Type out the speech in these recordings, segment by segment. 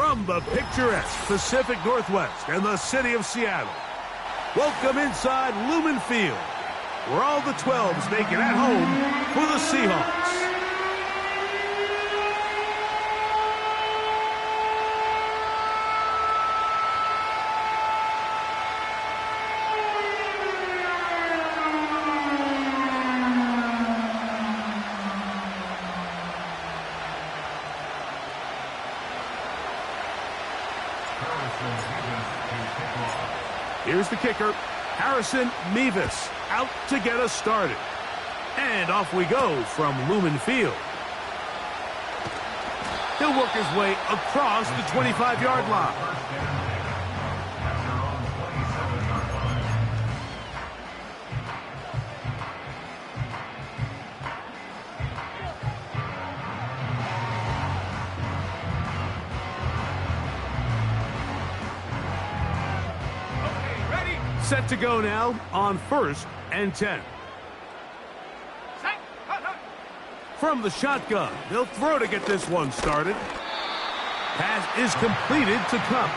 From the picturesque Pacific Northwest and the city of Seattle, welcome inside Lumen Field, where all the 12s make it at home for the Seahawks. Here's the kicker, Harrison Mevis, out to get us started. And off we go from Lumen Field. He'll work his way across the 25-yard line. Set to go now on 1st and 10. From the shotgun, they'll throw to get this one started. Pass is completed to Cup.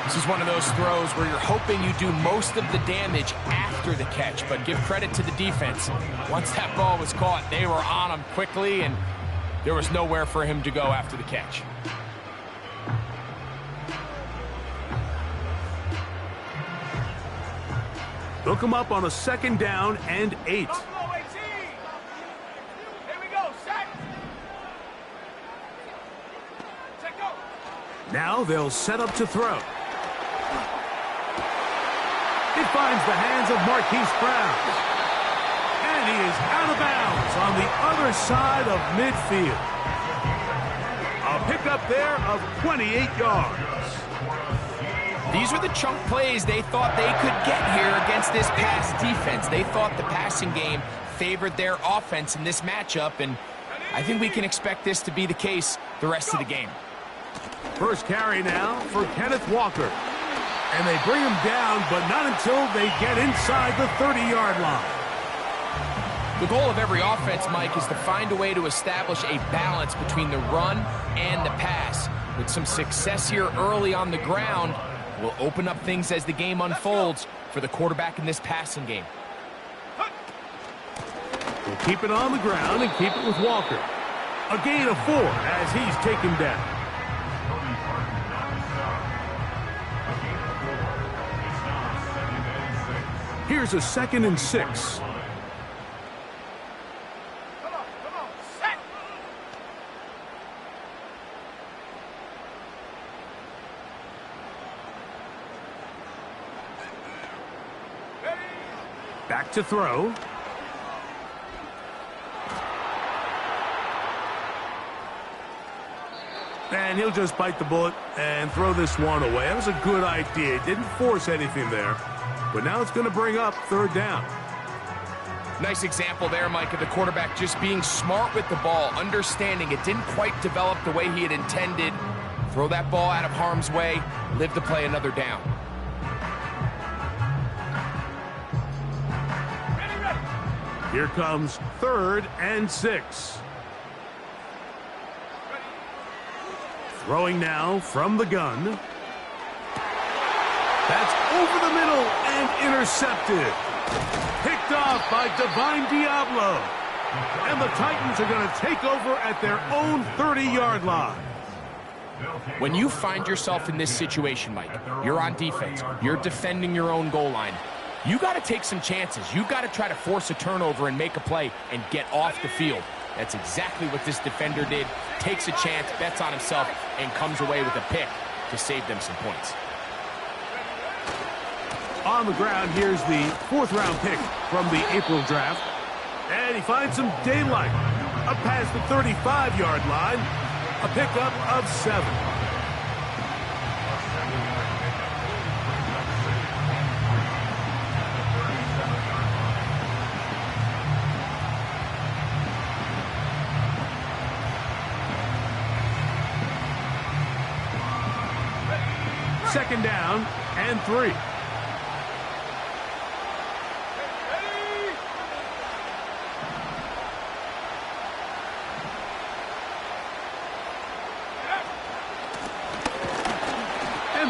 This is one of those throws where you're hoping you do most of the damage after the catch, but give credit to the defense. Once that ball was caught, they were on him quickly, and there was nowhere for him to go after the catch. Hook him up on a 2nd down and 8. Now they'll set up to throw. It finds the hands of Marquise Brown. And he is out of bounds on the other side of midfield. A pickup there of 28 yards. These are the chunk plays they thought they could get here against this pass defense. They thought the passing game favored their offense in this matchup, and I think we can expect this to be the case the rest of the game. First carry now for Kenneth Walker. And they bring him down, but not until they get inside the 30-yard line. The goal of every offense, Mike, is to find a way to establish a balance between the run and the pass. With some success here early on the ground, will open up things as the game unfolds for the quarterback in this passing game. We'll keep it on the ground and keep it with Walker. A gain of 4 as he's taken down. Here's a 2nd and 6. Back to throw. And he'll just bite the bullet and throw this one away. That was a good idea. Didn't force anything there. But now it's going to bring up 3rd down. Nice example there, Mike, of the quarterback just being smart with the ball, understanding it didn't quite develop the way he had intended. Throw that ball out of harm's way, live to play another down. Here comes 3rd and 6. Throwing now from the gun. That's over the middle and intercepted. Picked off by Divine Diablo. And the Titans are going to take over at their own 30-yard line. When you find yourself in this situation, Mike, you're on defense, you're defending your own goal line, you got to take some chances. You got to try to force a turnover and make a play and get off the field. That's exactly what this defender did. Takes a chance, bets on himself, and comes away with a pick to save them some points. On the ground, here's the 4th-round pick from the April draft. And he finds some daylight. Up past the 35-yard line. A pickup of 7. Second down and 3.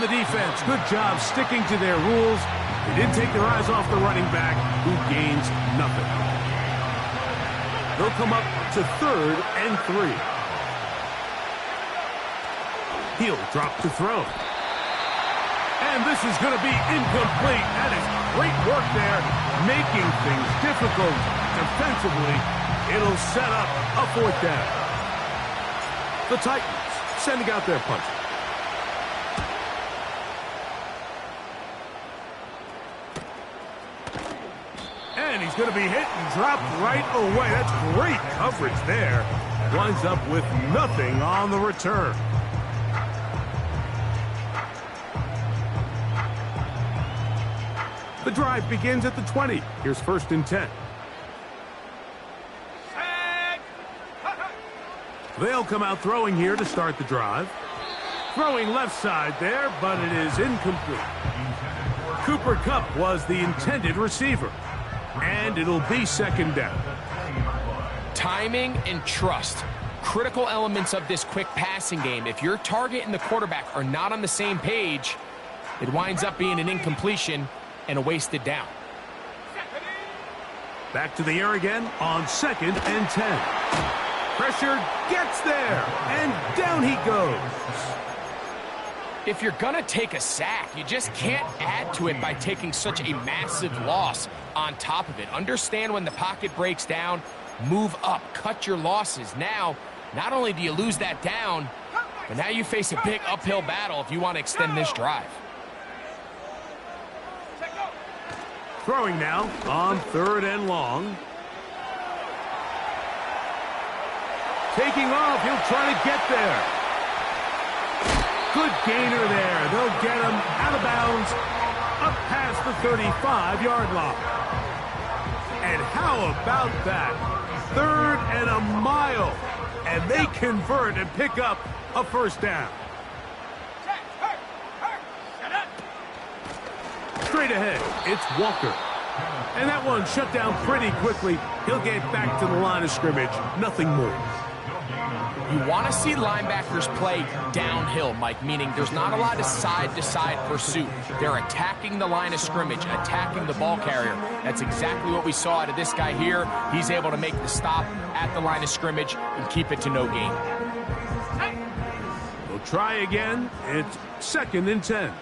And the defense, good job sticking to their rules. They didn't take their eyes off the running back, who gains nothing. They'll come up to 3rd and 3. He'll drop to throw. And this is going to be incomplete. That is great work there, making things difficult defensively. It'll set up a 4th down. The Titans sending out their puncher. And he's going to be hit and dropped right away. That's great coverage there. Winds up with nothing on the return. The drive begins at the 20. Here's 1st and 10. They'll come out throwing here to start the drive. Throwing left side there, but it is incomplete. Cooper Kupp was the intended receiver. And it'll be 2nd down. Timing and trust. Critical elements of this quick passing game. If your target and the quarterback are not on the same page, it winds up being an incompletion and a wasted down. Back to the air again on 2nd and 10. Pressure gets there, and down he goes. If you're going to take a sack, you just can't add to it by taking such a massive loss on top of it. Understand when the pocket breaks down, move up, cut your losses. Now, not only do you lose that down, but now you face a big uphill battle if you want to extend this drive. Throwing now on 3rd and long. Taking off, he'll try to get there. Good gainer there. They'll get him out of bounds, up past the 35-yard line. And how about that? 3rd and a mile. And they convert and pick up a 1st down. Straight ahead, it's Walker. And that one shut down pretty quickly. He'll get back to the line of scrimmage. Nothing more. You want to see linebackers play downhill, Mike, meaning there's not a lot of side-to-side pursuit. They're attacking the line of scrimmage, attacking the ball carrier. That's exactly what we saw out of this guy here. He's able to make the stop at the line of scrimmage and keep it to no gain. We'll try again. It's 2nd and 10.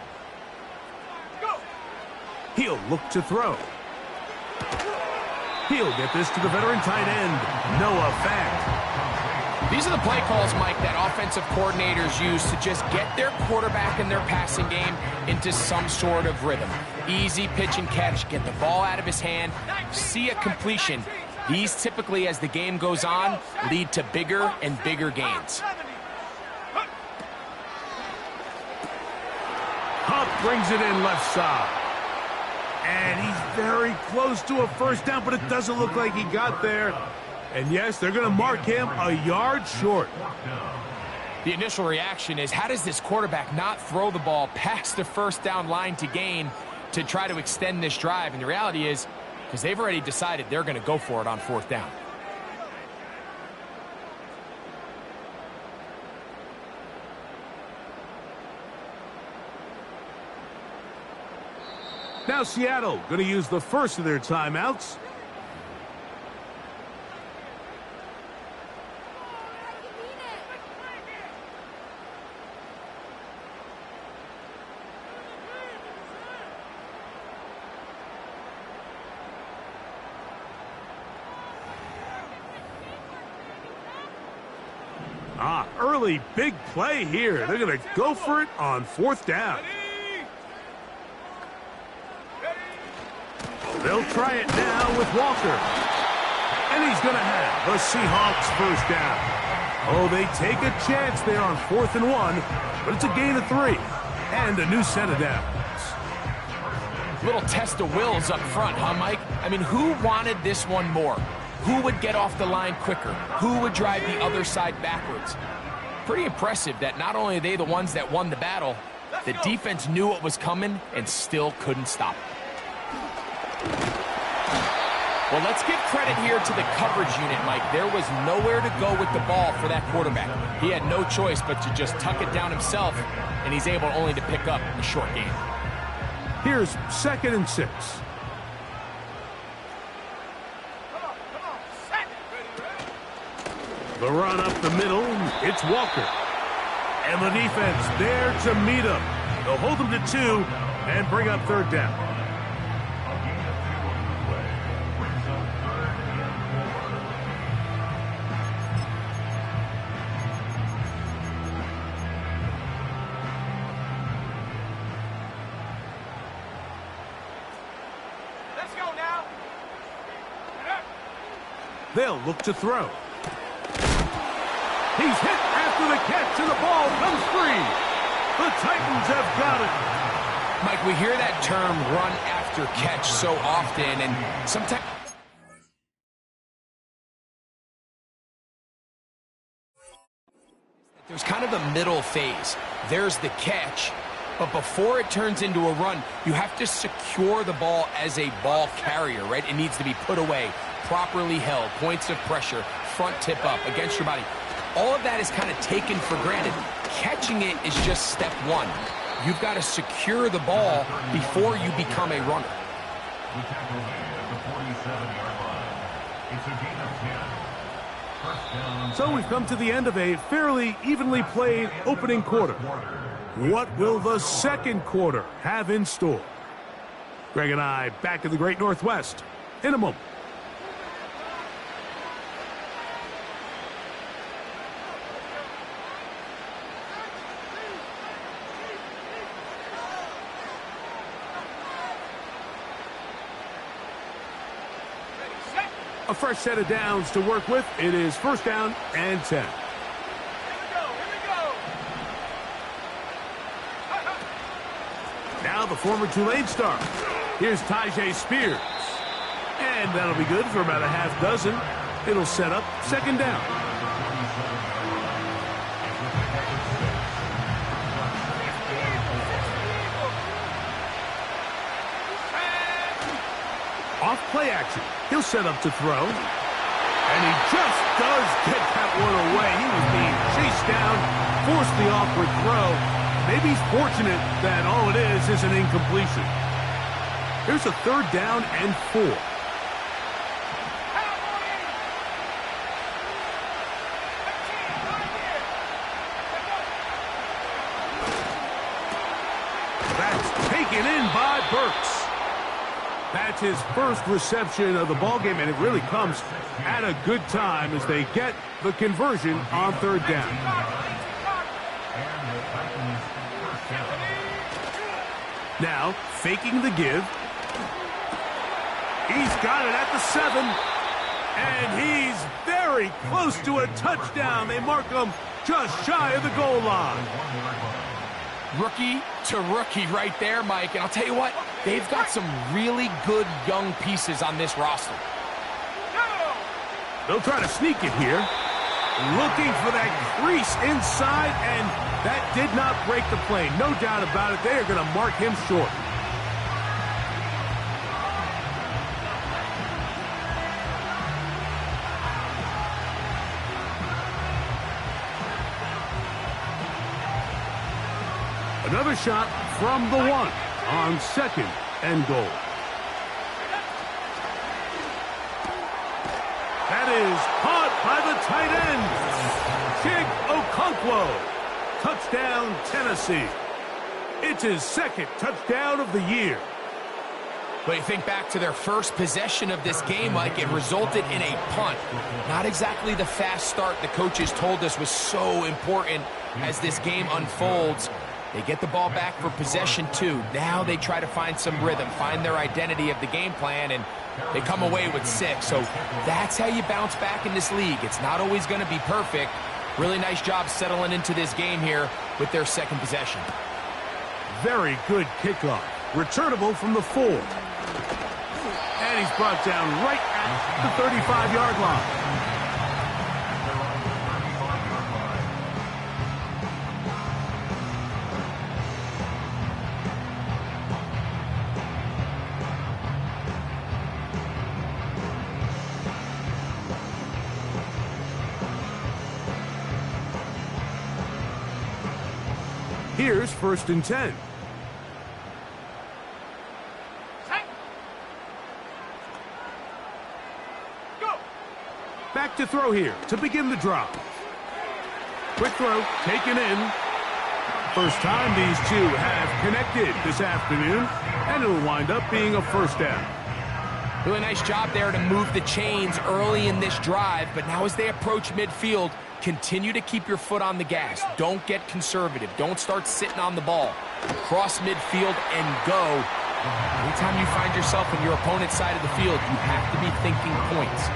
He'll look to throw. He'll get this to the veteran tight end, Noah Fant. These are the play calls, Mike, that offensive coordinators use to just get their quarterback and their passing game into some sort of rhythm. Easy pitch and catch, get the ball out of his hand, see a completion. These typically, as the game goes on, lead to bigger and bigger gains. Hupp brings it in left side. And he's very close to a 1st down, but it doesn't look like he got there. And yes, they're going to mark him a yard short. The initial reaction is, how does this quarterback not throw the ball past the 1st down line to gain to try to extend this drive? And the reality is, because they've already decided they're going to go for it on 4th down. Now Seattle going to use the first of their timeouts. Early big play here. They're going to go for it on 4th down. They'll try it now with Walker. And he's going to have the Seahawks 1st down. Oh, they take a chance there on 4th and 1, but it's a gain of 3 and a new set of downs. Little test of wills up front, huh, Mike? I mean, who wanted this one more? Who would get off the line quicker? Who would drive the other side backwards? Pretty impressive that not only are they the ones that won the battle, the defense knew what was coming and still couldn't stop it. Well, let's give credit here to the coverage unit, Mike. There was nowhere to go with the ball for that quarterback. He had no choice but to just tuck it down himself, and he's able only to pick up a short gain. Here's 2nd and 6. The run up the middle, it's Walker. And the defense there to meet him. They'll hold him to 2 and bring up 3rd down. Let's go now. They'll look to throw. He's hit after the catch, and the ball comes free. The Titans have got it. Mike, we hear that term run after catch so often, and sometimes there's kind of a middle phase. There's the catch, but before it turns into a run, you have to secure the ball as a ball carrier, right? It needs to be put away, properly held, points of pressure, front tip up against your body. All of that is kind of taken for granted. Catching it is just step 1. You've got to secure the ball before you become a runner. So we've come to the end of a fairly evenly played opening quarter. What will the second quarter have in store? Greg and I back in the Great Northwest in a moment. A fresh set of downs to work with. It is 1st down and 10. Here we go. Now the former Tulane star. Here's Tyjae Spears. And that'll be good for about a half dozen. It'll set up 2nd down. Off play action. He'll set up to throw. And he just does get that one away. He was being chased down, forced the awkward throw. Maybe he's fortunate that all it is an incompletion. Here's a 3rd down and 4. That's taken in by Burks. That's his first reception of the ballgame, and it really comes at a good time as they get the conversion on 3rd down. Now, faking the give. He's got it at the 7. And he's very close to a touchdown. They mark him just shy of the goal line. Rookie to rookie right there, Mike. And I'll tell you what, they've got some really good young pieces on this roster. They'll try to sneak it here. Looking for that crease inside, and that did not break the play. No doubt about it. They are going to mark him short. Another shot from the 1 on 2nd and goal. That is caught by the tight end, Chig Okonkwo. Touchdown, Tennessee. It's his 2nd touchdown of the year. But you think back to their first possession of this game, Mike, it resulted in a punt. Not exactly the fast start the coaches told us was so important as this game unfolds. They get the ball back for possession 2. Now they try to find some rhythm, find their identity of the game plan, and they come away with 6. So that's how you bounce back in this league. It's not always going to be perfect. Really nice job settling into this game here with their 2nd possession. Very good kickoff. Returnable from the 4. And he's brought down right at the 35-yard line. Here's 1st and 10. Go. Back to throw here to begin the drive. Quick throw, taken in. First time these two have connected this afternoon, and it'll wind up being a 1st down. Really nice job there to move the chains early in this drive, but now as they approach midfield, continue to keep your foot on the gas. Don't get conservative. Don't start sitting on the ball. Cross midfield and go. Anytime you find yourself on your opponent's side of the field, you have to be thinking points.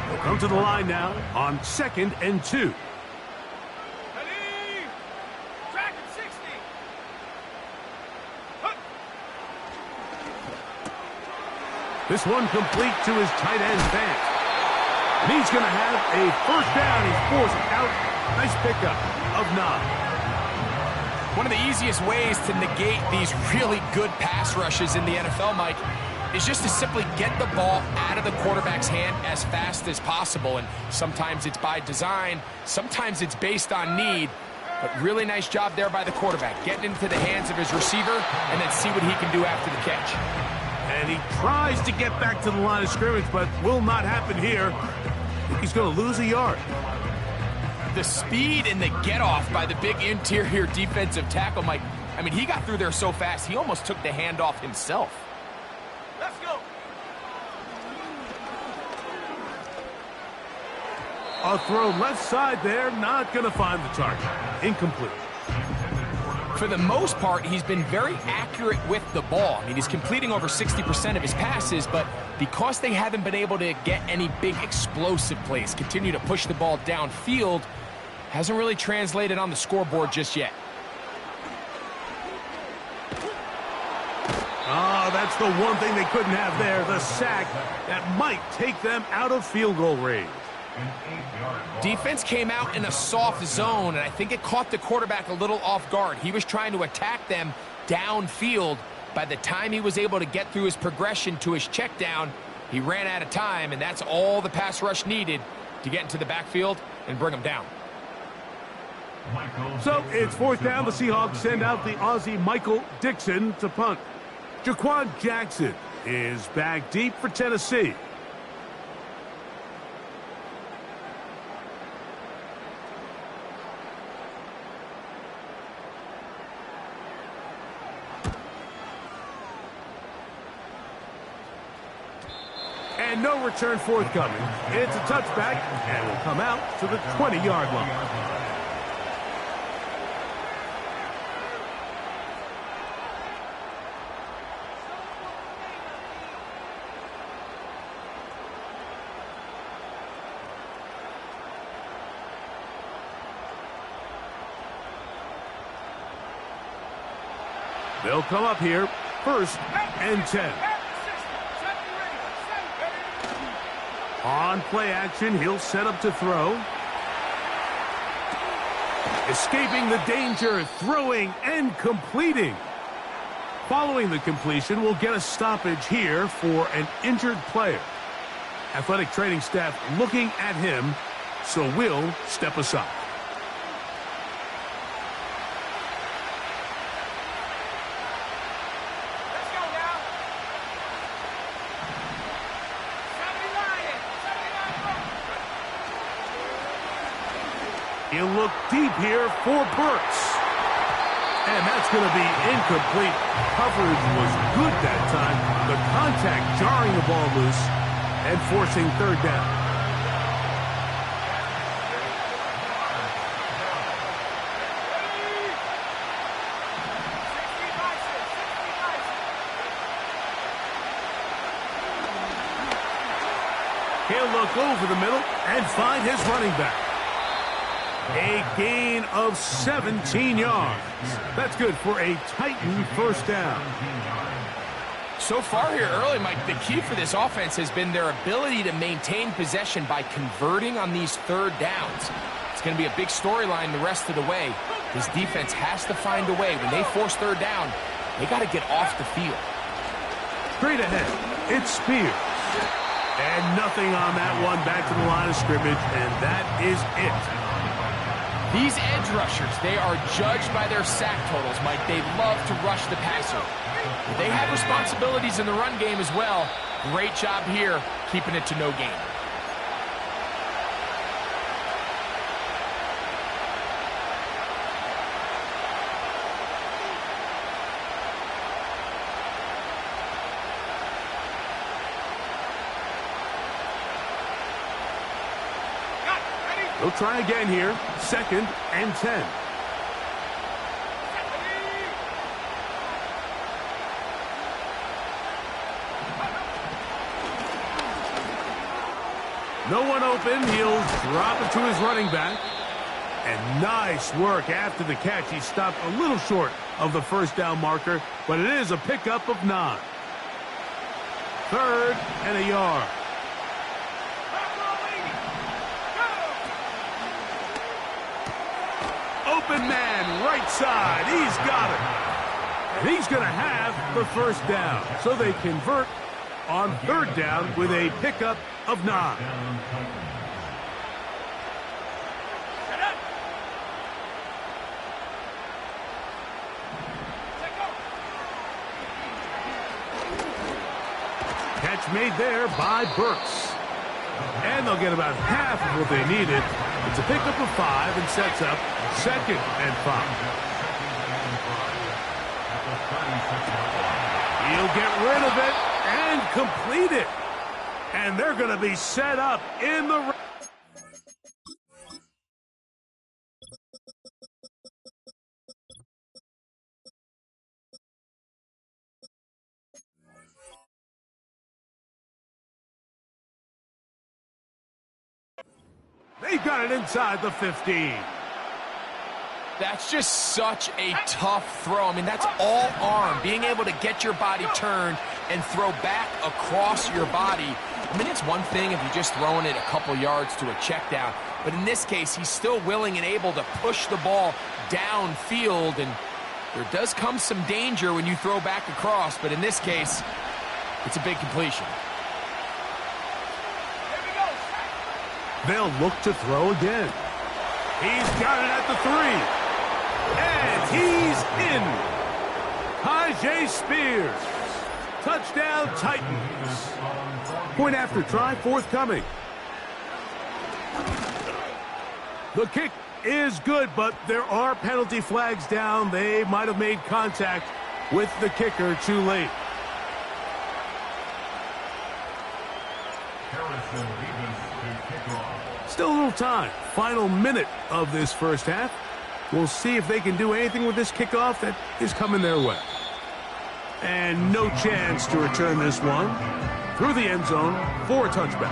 We'll come to the line now on 2nd and 2. Ready. Track at 60. Huh. This one complete to his tight end Vance. And he's going to have a 1st down. He's forced out. Nice pickup of 9. One of the easiest ways to negate these really good pass rushes in the NFL, Mike, is just to simply get the ball out of the quarterback's hand as fast as possible. And sometimes it's by design, sometimes it's based on need. But really nice job there by the quarterback, getting into the hands of his receiver and then see what he can do after the catch. And he tries to get back to the line of scrimmage, but will not happen here. He's going to lose a yard. The speed and the get-off by the big interior defensive tackle, Mike. I mean, he got through there so fast, he almost took the handoff himself. Let's go. A throw left side there, not going to find the target. Incomplete. For the most part, he's been very accurate with the ball. I mean, he's completing over 60% of his passes, but because they haven't been able to get any big explosive plays, continue to push the ball downfield, hasn't really translated on the scoreboard just yet. Oh, that's the one thing they couldn't have there, the sack that might take them out of field goal range. Defense came out in a soft zone, and I think it caught the quarterback a little off guard. He was trying to attack them downfield. By the time he was able to get through his progression to his check down, he ran out of time, and that's all the pass rush needed to get into the backfield and bring him down. So it's 4th down. The Seahawks send out the Aussie Michael Dixon to punt. Jaquan Jackson is back deep for Tennessee. And no return forthcoming. It's a touchback, and will come out to the 20-yard line. They'll come up here, 1st and 10. On play action, he'll set up to throw. Escaping the danger, throwing and completing. Following the completion, we'll get a stoppage here for an injured player. Athletic training staff looking at him, so we'll step aside. Let's go now. 79. He'll look deep here for Burks. And that's going to be incomplete. Coverage was good that time. The contact jarring the ball loose and forcing 3rd down. He'll look over the middle and find his running back. A gain of 17 yards. That's good for a Titan 1st down. So far here early, Mike, the key for this offense has been their ability to maintain possession by converting on these 3rd downs. It's going to be a big storyline the rest of the way. This defense has to find a way. When they force 3rd down, they got to get off the field. Straight ahead, it's Spears. And nothing on that one. Back to the line of scrimmage, and that is it. These edge rushers, they are judged by their sack totals, Mike. They love to rush the passer. They have responsibilities in the run game as well. Great job here, keeping it to no gain. They'll try again here. 2nd and 10. No one open. He'll drop it to his running back. And nice work after the catch. He stopped a little short of the first down marker, but it is a pickup of 9. 3rd and a yard. Open man, right side. He's got it. And he's going to have the first down. So they convert on 3rd down with a pickup of 9. Catch made there by Burks. And they'll get about half of what they needed. It's a pickup of 5 and sets up 2nd and 5. He'll get rid of it and complete it. And they're going to be set up in the... They've got it inside the 15. That's just such a tough throw. I mean, that's all arm. Being able to get your body turned and throw back across your body. I mean, it's one thing if you're just throwing it a couple yards to a check down. But in this case, he's still willing and able to push the ball downfield. And there does come some danger when you throw back across. But in this case, it's a big completion. They'll look to throw again. He's got it at the 3. And he's in. Tajay Spears. Touchdown Titans. Point after try forthcoming. The kick is good, but there are penalty flags down. They might have made contact with the kicker too late. Still a little time. Final minute of this first half. We'll see if they can do anything with this kickoff that is coming their way. And no chance to return this one through the end zone for a touchback.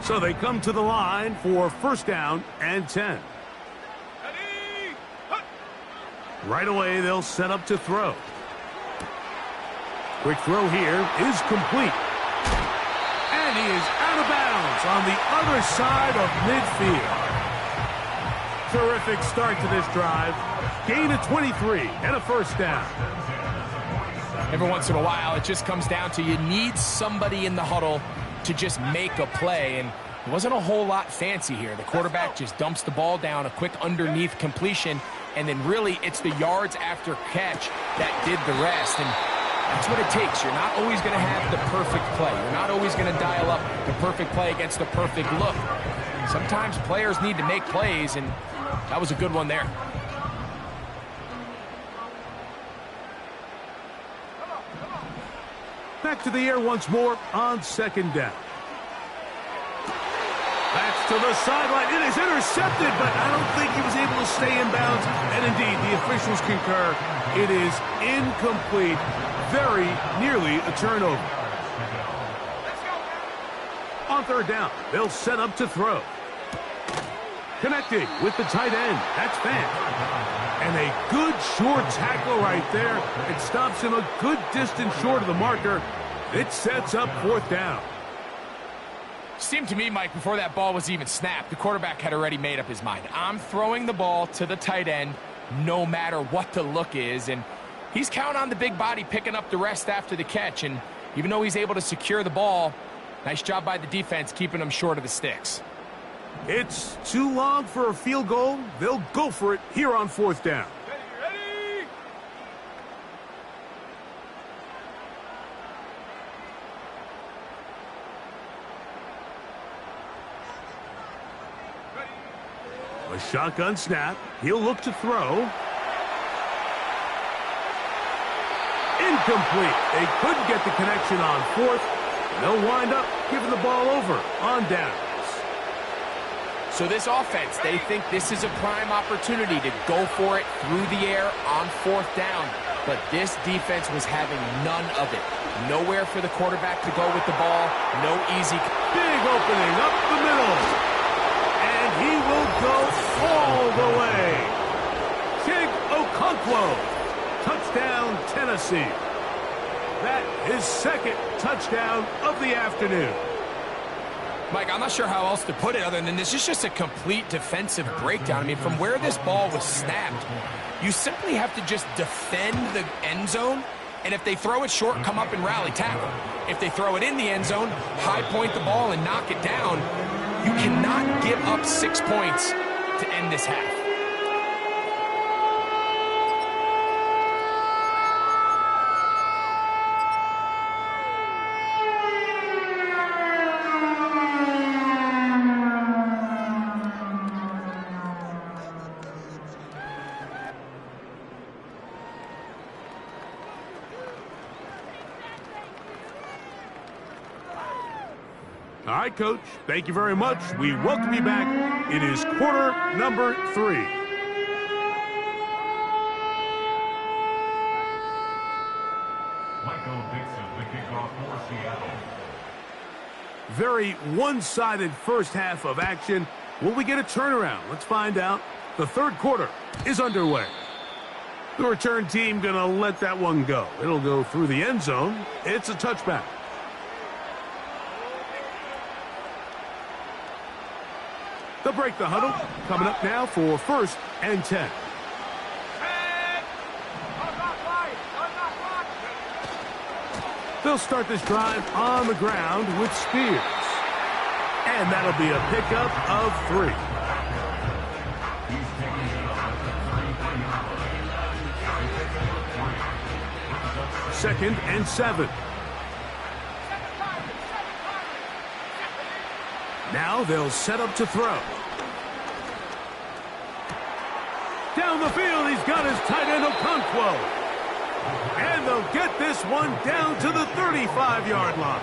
So they come to the line for 1st down and 10. Right away, they'll set up to throw. Quick throw here is complete. And he is out of bounds on the other side of midfield. Terrific start to this drive. Gain of 23 and a 1st down. Every once in a while, it just comes down to you need somebody in the huddle to just make a play. And it wasn't a whole lot fancy here. The quarterback just dumps the ball down, a quick underneath completion, and then really it's the yards after catch that did the rest. And that's what it takes. You're not always going to have the perfect play. You're not always going to dial up the perfect play against the perfect look. Sometimes players need to make plays, and that was a good one there. Back to the air once more on 2nd down. That's to the sideline. It is intercepted, but I don't think he was able to stay in bounds. And indeed, the officials concur. It is incomplete. Very nearly a turnover. On 3rd down, they'll set up to throw. Connecting with the tight end. That's Fan. And a good short tackle right there. It stops him a good distance short of the marker. It sets up 4th down. Seemed to me, Mike, before that ball was even snapped, the quarterback had already made up his mind. I'm throwing the ball to the tight end. no matter what the look is, and he's counting on the big body picking up the rest after the catch, and even though he's able to secure the ball, nice job by the defense keeping him short of the sticks. It's too long for a field goal. They'll go for it here on 4th down. Ready? A shotgun snap. He'll look to throw. Incomplete. They couldn't get the connection on 4th. They'll wind up giving the ball over on downs. So this offense, they think this is a prime opportunity to go for it through the air on 4th down. But this defense was having none of it. Nowhere for the quarterback to go with the ball. No easy. Big opening up the middle. And he will go all the way. Chig Okonkwo. Touchdown, Tennessee. That is 2nd touchdown of the afternoon. Mike, I'm not sure how else to put it other than this is just a complete defensive breakdown. I mean, from where this ball was snapped, you simply have to just defend the end zone, and if they throw it short, come up and rally tackle. If they throw it in the end zone, high point the ball and knock it down. You cannot give up 6 points to end this half. All right, Coach. Thank you very much. We welcome you back. It is quarter number 3. Michael Dixon, the kickoff for Seattle. Very one-sided first half of action. Will we get a turnaround? Let's find out. The 3rd quarter is underway. The return team going to let that one go. It'll go through the end zone. It's a touchback. They'll break the huddle. Coming up now for 1st and 10. They'll start this drive on the ground with Spears. And that'll be a pickup of 3. Second and 7. Now they'll set up to throw. Down the field, he's got his tight end Okonkwo. And they'll get this one down to the 35-yard line.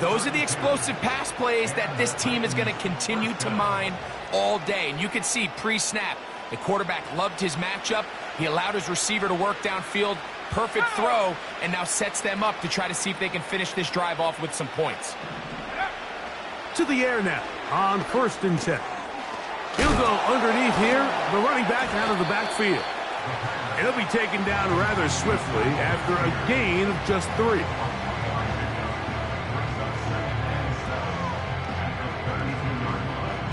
Those are the explosive pass plays that this team is going to continue to mine all day. And you can see pre-snap, the quarterback loved his matchup. He allowed his receiver to work downfield. Perfect throw, and now sets them up to try to see if they can finish this drive off with some points. To the air now on 1st and 10. He'll go underneath here. The running back out of the backfield. And he'll be taken down rather swiftly after a gain of just 3.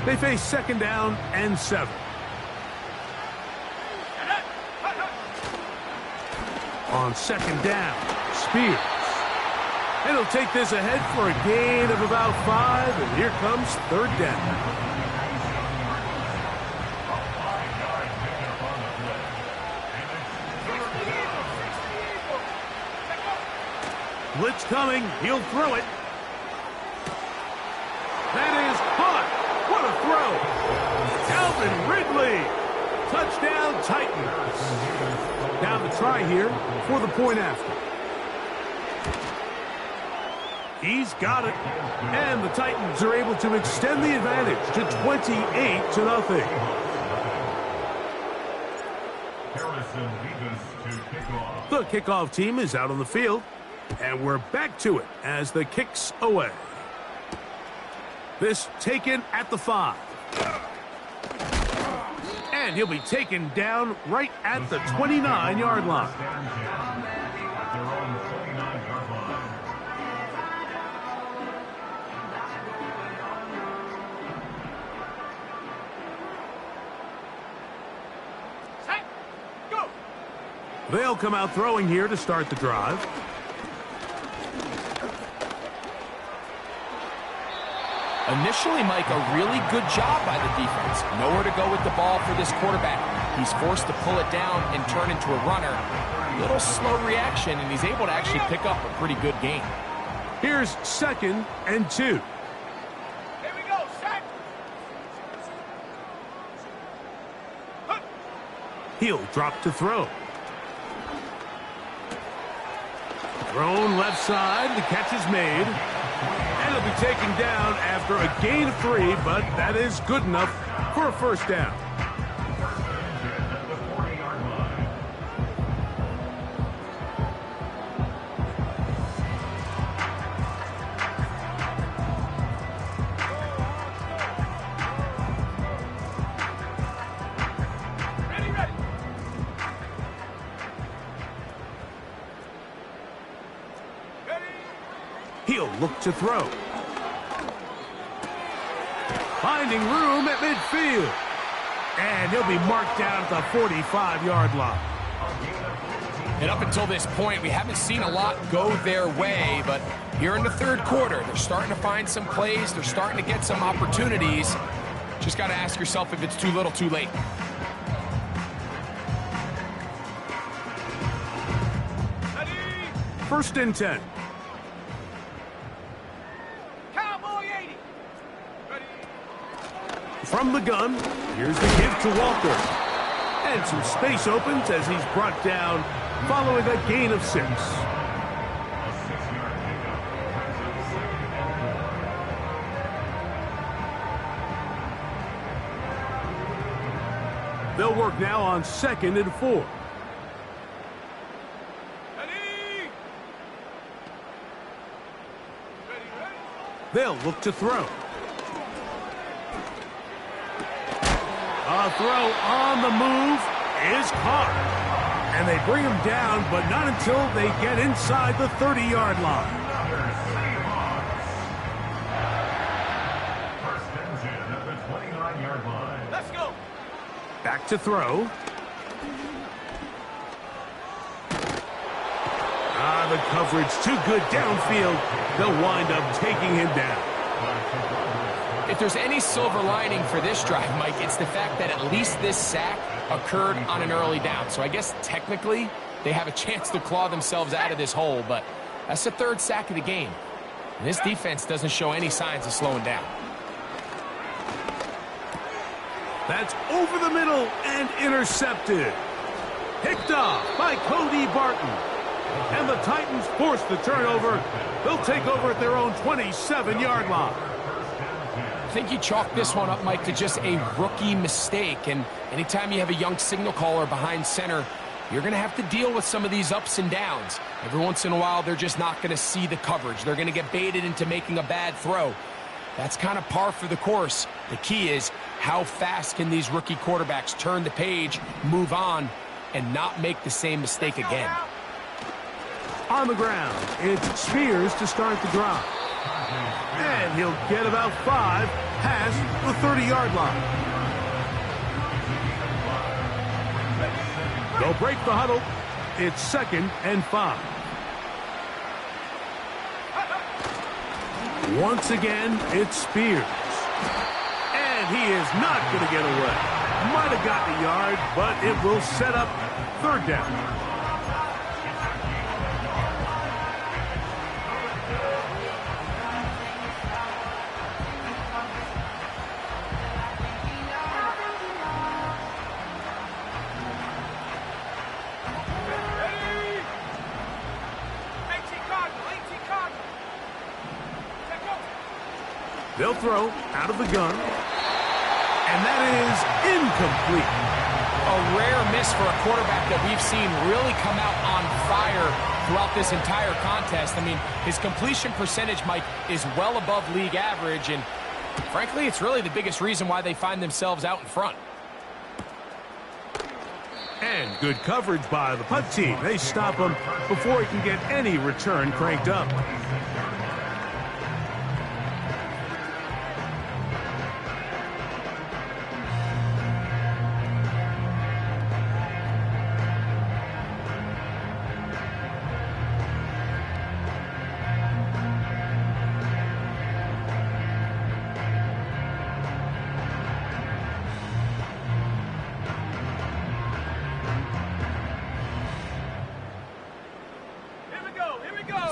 They face 2nd down and 7. On 2nd down, Spears. And he'll take this ahead for a gain of about 5, and here comes 3rd down. Blitz coming, he'll throw it. That is caught. What a throw. Alvin Ridley. Touchdown Titans. Now the try here for the point after. He's got it. And the Titans are able to extend the advantage to 28-0. The kickoff team is out on the field. And we're back to it as the kick's away. This taken at the 5. And he'll be taken down right at the 29-yard line. They'll come out throwing here to start the drive. Initially, Mike, a really good job by the defense. Nowhere to go with the ball for this quarterback. He's forced to pull it down and turn into a runner. Little slow reaction, and he's able to actually pick up a pretty good gain. Here's 2nd and 2. Here we go, set. He'll drop to throw. Thrown left side. The catch is made. And he'll be taken down after a gain of 3, but that is good enough for a first down. He'll look to throw. Finding room at midfield. And he'll be marked down at the 45-yard line. And up until this point, we haven't seen a lot go their way, but here in the third quarter, they're starting to find some plays. They're starting to get some opportunities. Just got to ask yourself if it's too little, too late. First and 10. From the gun, here's the give to Walker. And some space opens as he's brought down following a gain of 6. They'll work now on 2nd and 4. They'll look to throw. A throw on the move is caught. And they bring him down, but not until they get inside the 30-yard line. First and 10 at the 29-yard line. Let's go. Back to throw. The coverage too good downfield. They'll wind up taking him down. If there's any silver lining for this drive, Mike, it's the fact that at least this sack occurred on an early down. So I guess technically they have a chance to claw themselves out of this hole, but that's the 3rd sack of the game. And this defense doesn't show any signs of slowing down. That's over the middle and intercepted. Picked off by Cody Barton. And the Titans force the turnover. They'll take over at their own 27-yard line. I think you chalk this one up, Mike, to just a rookie mistake. And anytime you have a young signal caller behind center, you're going to have to deal with some of these ups and downs. Every once in a while, they're just not going to see the coverage. They're going to get baited into making a bad throw. That's kind of par for the course. The key is how fast can these rookie quarterbacks turn the page, move on, and not make the same mistake again. On the ground, it's Spears to start the drive. And he'll get about 5 past the 30-yard line. They'll break the huddle. It's 2nd and 5. Once again, it's Spears. And he is not going to get away. Might have gotten a yard, but it will set up 3rd down. They'll throw out of the gun. And that is incomplete. A rare miss for a quarterback that we've seen really come out on fire throughout this entire contest. I mean, his completion percentage, Mike, is well above league average. And frankly, it's really the biggest reason why they find themselves out in front. And good coverage by the punt team. They stop him before he can get any return cranked up.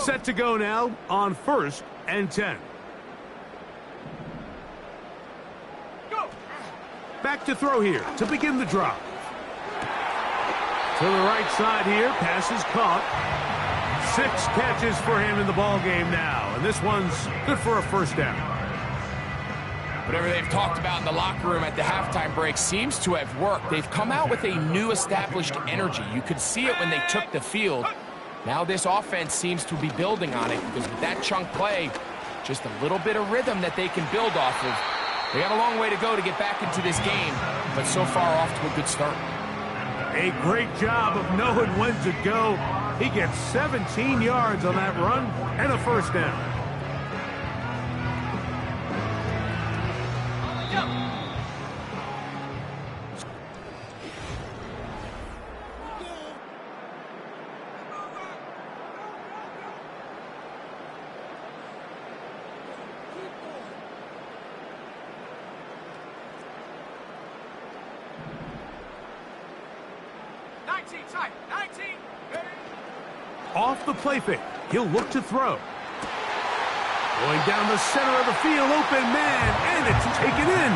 Set to go now on 1st and 10. Go. Back to throw here to begin the drive. To the right side here, pass is caught. 6 catches for him in the ball game now, and this one's good for a first down. Whatever they've talked about in the locker room at the halftime break seems to have worked. They've come out with a new established energy. You could see it when they took the field. Now this offense seems to be building on it because with that chunk play, just a little bit of rhythm that they can build off of. They got a long way to go to get back into this game, but so far off to a good start. A great job of knowing when to go. He gets 17 yards on that run and a first down. Off the play fake, he'll look to throw. Going down the center of the field, open man, and it's taken in.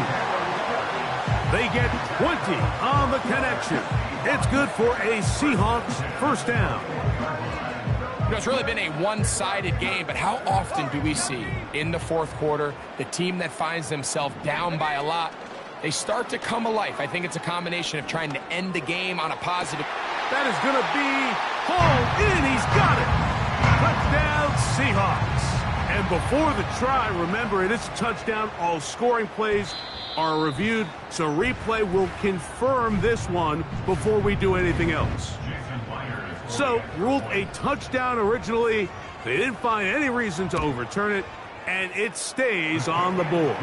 They get 20 on the connection. It's good for a Seahawks first down. You know, it's really been a one-sided game, but how often do we see in the fourth quarter the team that finds themselves down by a lot, they start to come alive? I think it's a combination of trying to end the game on a positive. That is going to be hauled in. He's got it. Touchdown, Seahawks. And before the try, remember, it is a touchdown. All scoring plays are reviewed, so replay will confirm this one before we do anything else. So, ruled a touchdown originally. They didn't find any reason to overturn it, and it stays on the board.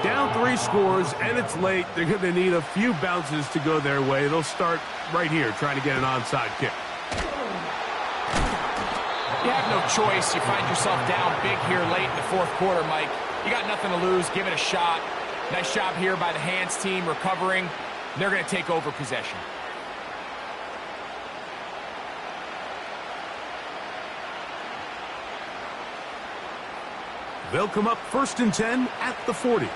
Down 3 scores, and it's late. They're going to need a few bounces to go their way. They'll start right here trying to get an onside kick. You have no choice. You find yourself down big here late in the fourth quarter, Mike. You got nothing to lose. Give it a shot. Nice job here by the hands team recovering. They're going to take over possession. They'll come up 1st and 10 at the 40.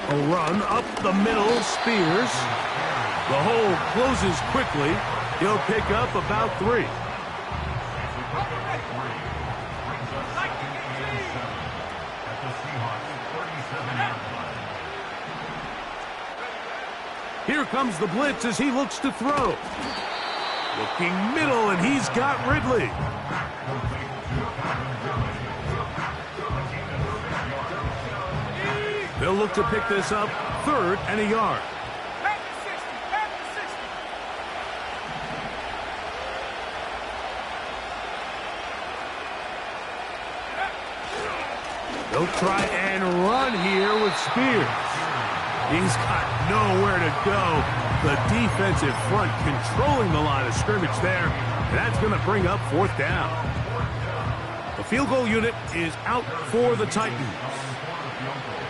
A run up the middle, Spears. The hole closes quickly. He'll pick up about 3. Here comes the blitz as he looks to throw. Looking middle, and he's got Ridley. They'll look to pick this up 3rd and a yard. They'll try and run here with Spears. He's got nowhere to go. The defensive front controlling the line of scrimmage there. That's going to bring up 4th down. The field goal unit is out for the Titans.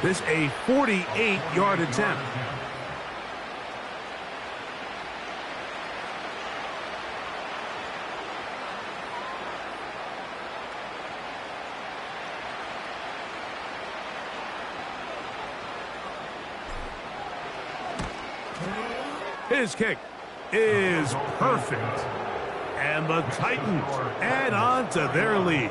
This a 48-yard attempt. His kick is perfect. And the Titans add on to their lead.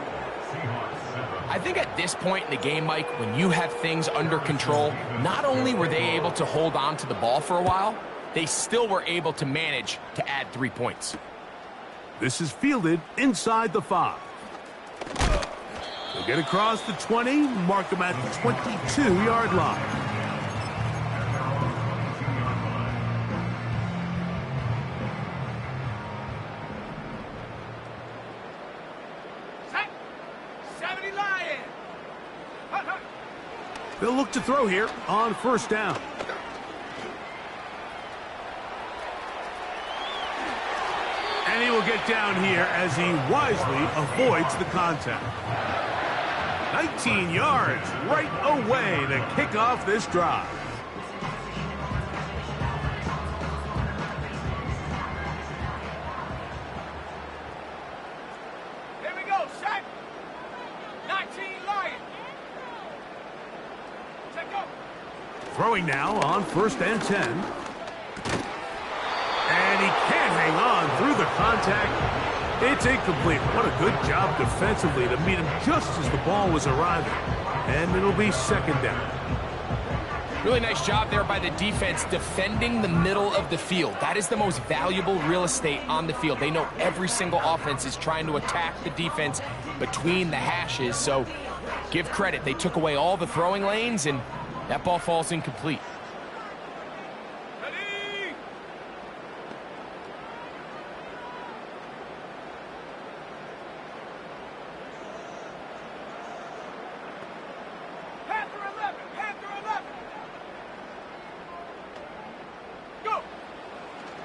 I think at this point in the game, Mike, when you have things under control, not only were they able to hold on to the ball for a while, they still were able to manage to add 3 points. This is fielded inside the 5. They'll get across the 20, mark them at the 22-yard line. They'll look to throw here on 1st down. And he will get down here as he wisely avoids the contact. 19 yards right away to kick off this drive. Here we go, set. 19 Lions. Check up. Throwing now on 1st and 10. And he can't hang on through the contact. It's incomplete. What a good job defensively to meet him just as the ball was arriving. And it'll be 2nd down. Really nice job there by the defense defending the middle of the field. That is the most valuable real estate on the field. They know every single offense is trying to attack the defense between the hashes. So give credit. They took away all the throwing lanes, and that ball falls incomplete.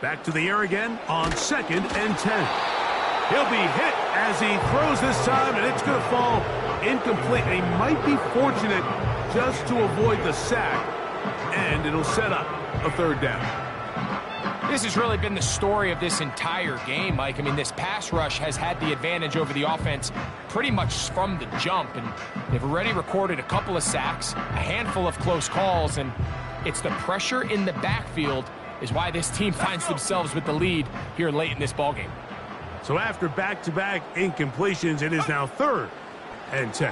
Back to the air again on 2nd and 10. He'll be hit as he throws this time, and it's going to fall incomplete. He might be fortunate just to avoid the sack, and it'll set up a 3rd down. This has really been the story of this entire game, Mike. I mean, this pass rush has had the advantage over the offense pretty much from the jump, and they've already recorded a couple of sacks, a handful of close calls, and it's the pressure in the backfield is why this team finds themselves with the lead here late in this ballgame. So after back-to-back incompletions, it is now 3rd and 10.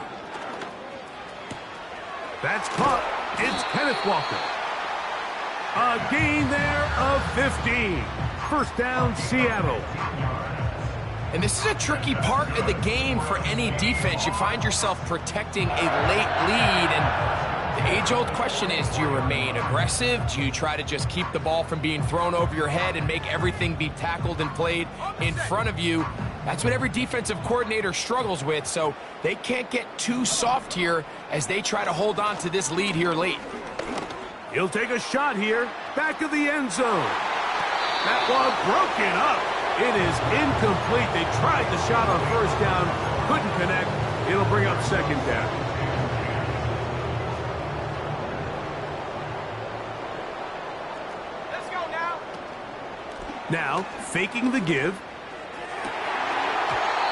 That's caught. It's Kenneth Walker. A gain there of 15. 1st down, Seattle. And this is a tricky part of the game for any defense. You find yourself protecting a late lead, and the age-old question is, do you remain aggressive? Do you try to just keep the ball from being thrown over your head and make everything be tackled and played in front of you? That's what every defensive coordinator struggles with, so they can't get too soft here as they try to hold on to this lead here late. He'll take a shot here, back of the end zone. That one broken up. It is incomplete. They tried the shot on 1st down, couldn't connect. It'll bring up 2nd down. Now, faking the give.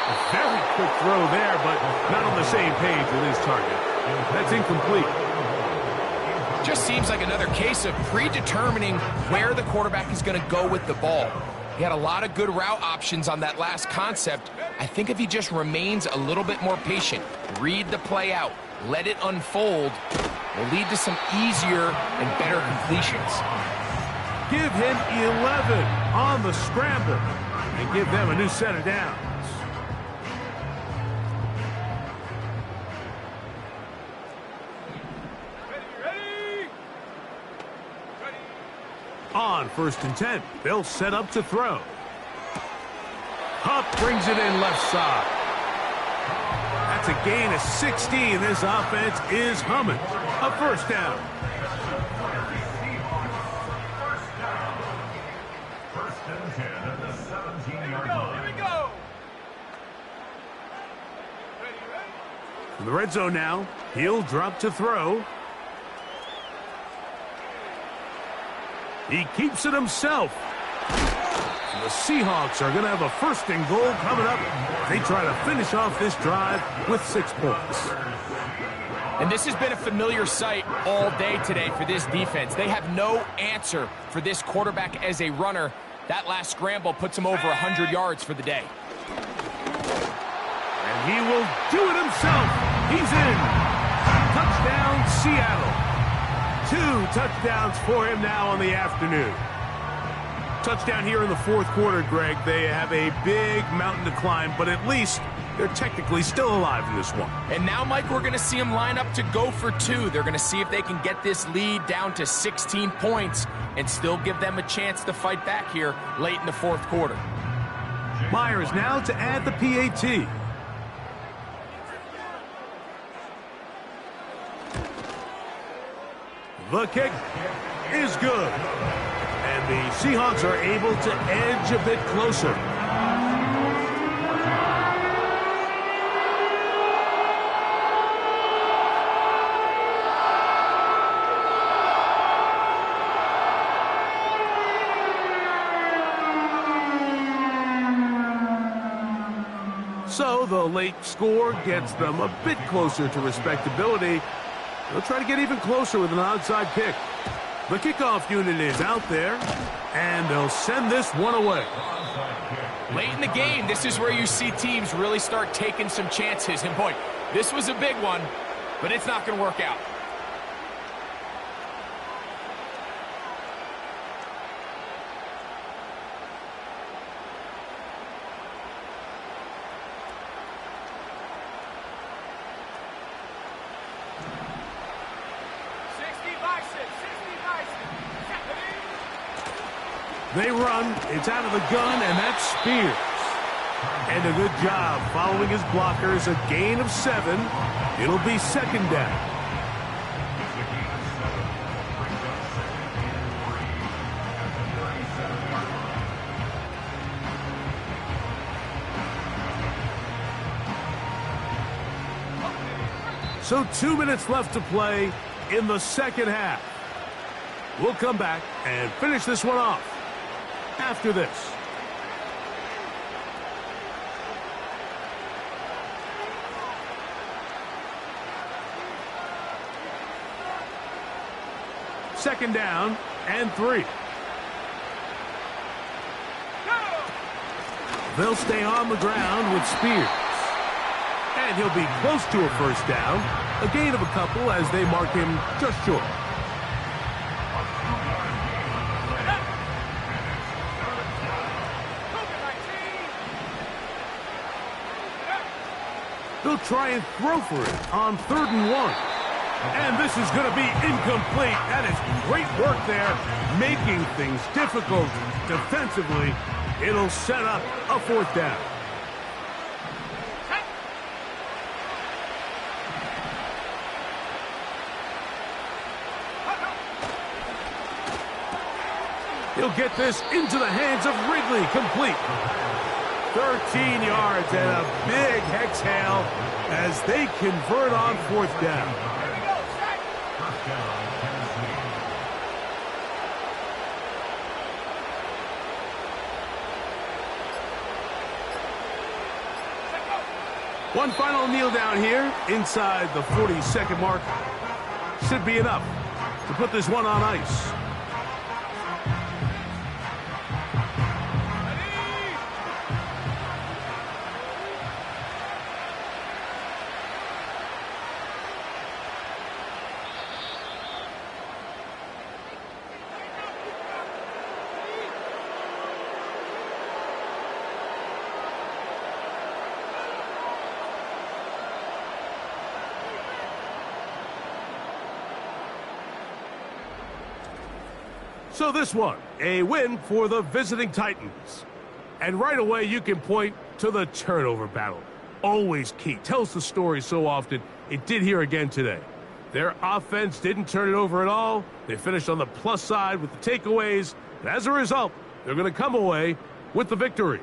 A very quick throw there, but not on the same page with his target. That's incomplete. Just seems like another case of predetermining where the quarterback is going to go with the ball. He had a lot of good route options on that last concept. I think if he just remains a little bit more patient, read the play out, let it unfold, will lead to some easier and better completions. Give him 11 on the scramble and give them a new set of downs. Ready. On 1st and 10, they'll set up to throw. Hupp brings it in left side. That's a gain of 16. This offense is humming. A 1st down. In the red zone now, he'll drop to throw. He keeps it himself. And the Seahawks are going to have a 1st and goal coming up. They try to finish off this drive with 6 points. And this has been a familiar sight all day today for this defense. They have no answer for this quarterback as a runner. That last scramble puts him over 100 yards for the day. And he will do it himself. He's in. Touchdown, Seattle. 2 touchdowns for him now on the afternoon. Touchdown here in the 4th quarter, Greg. They have a big mountain to climb, but at least they're technically still alive in this one. And now, Mike, we're going to see them line up to go for 2. They're going to see if they can get this lead down to 16 points and still give them a chance to fight back here late in the 4th quarter. Myers now to add the PAT. The kick is good. And the Seahawks are able to edge a bit closer. So the late score gets them a bit closer to respectability. They'll try to get even closer with an onside kick. The kickoff unit is out there, and they'll send this one away. Late in the game, this is where you see teams really start taking some chances. And boy, this was a big one, but it's not going to work out. They run, it's out of the gun, and that's Spears. And a good job following his blockers, a gain of 7. It'll be second down. So 2 minutes left to play in the second half. We'll come back and finish this one off after this. Second down and 3. They'll stay on the ground with Spears. And he'll be close to a first down. A gain of a couple as they mark him just short. They'll try and throw for it on 3rd and 1. And this is going to be incomplete. That is great work there, making things difficult defensively. It'll set up a 4th down. He'll get this into the hands of Ridley, complete. 13 yards and a big exhale as they convert on 4th down. One final kneel down here inside the 40-second mark. Should be enough to put this one on ice. So this one, a win for the visiting Titans. And right away, you can point to the turnover battle. Always key. Tells the story so often. It did here again today. Their offense didn't turn it over at all. They finished on the plus side with the takeaways. And as a result, they're going to come away with the victory.